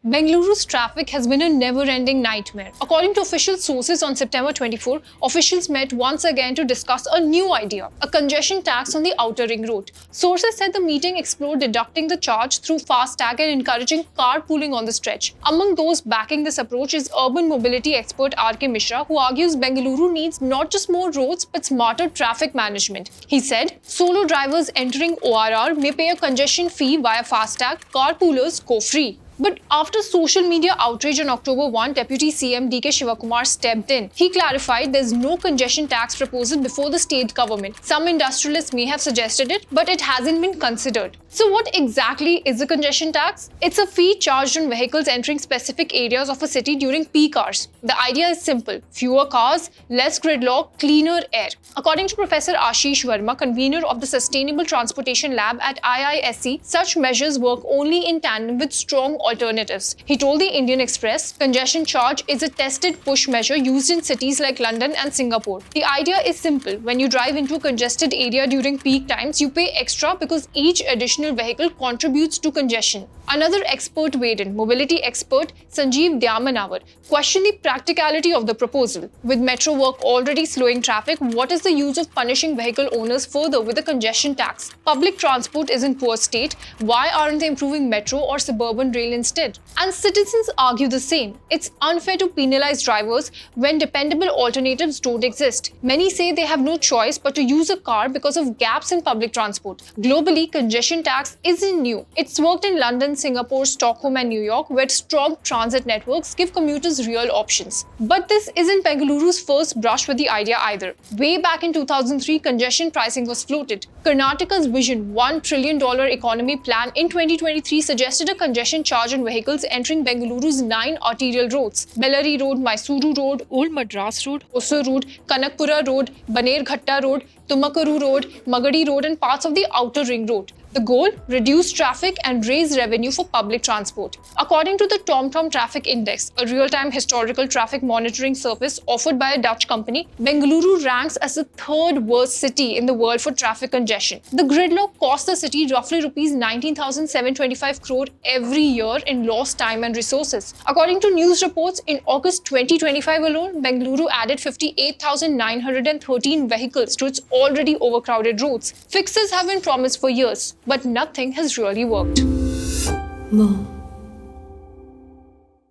Bengaluru's traffic has been a never-ending nightmare. According to official sources, on September 24, officials met once again to discuss a new idea, a congestion tax on the outer ring road. Sources said the meeting explored deducting the charge through FASTag and encouraging carpooling on the stretch. Among those backing this approach is urban mobility expert R.K. Mishra, who argues Bengaluru needs not just more roads but smarter traffic management. He said, solo drivers entering ORR may pay a congestion fee via FASTag, carpoolers go free. But after social media outrage on October 1, Deputy CM D.K. Shivakumar stepped in. He clarified there's no congestion tax proposal before the state government. Some industrialists may have suggested it, but it hasn't been considered. So what exactly is a congestion tax? It's a fee charged on vehicles entering specific areas of a city during peak hours. The idea is simple: fewer cars, less gridlock, cleaner air. According to Professor Ashish Verma, convener of the Sustainable Transportation Lab at IISc, such measures work only in tandem with strong alternatives. He told the Indian Express, congestion charge is a tested push measure used in cities like London and Singapore. The idea is simple. When you drive into a congested area during peak times, you pay extra because each additional vehicle contributes to congestion. Another expert weighed in. Mobility expert Sanjeev Dyamanawar questioned the practicality of the proposal. With metro work already slowing traffic, what is the use of punishing vehicle owners further with a congestion tax? Public transport is in poor state. Why aren't they improving metro or suburban rail instead? And citizens argue the same. It's unfair to penalize drivers when dependable alternatives don't exist. Many say they have no choice but to use a car because of gaps in public transport. Globally, congestion tax isn't new. It's worked in London, Singapore, Stockholm and New York, where strong transit networks give commuters real options. But this isn't Bengaluru's first brush with the idea either. Way back in 2003, congestion pricing was floated. Karnataka's Vision $1 trillion economy plan in 2023 suggested a congestion charge on vehicles entering Bengaluru's 9 arterial roads: Bellary Road, Mysuru Road, Old Madras Road, Hosur Road, Kanakpura Road, Banerghatta Road, Tumakuru Road, Magadi Road and parts of the outer ring road. The goal? Reduce traffic and raise revenue for public transport. According to the TomTom Traffic Index, a real-time historical traffic monitoring service offered by a Dutch company, Bengaluru ranks as the third worst city in the world for traffic congestion. The gridlock costs the city roughly rupees 19,725 crore every year in lost time and resources. According to news reports, in August 2025 alone, Bengaluru added 58,913 vehicles to its already overcrowded roads. Fixes have been promised for years, but nothing has really worked. More.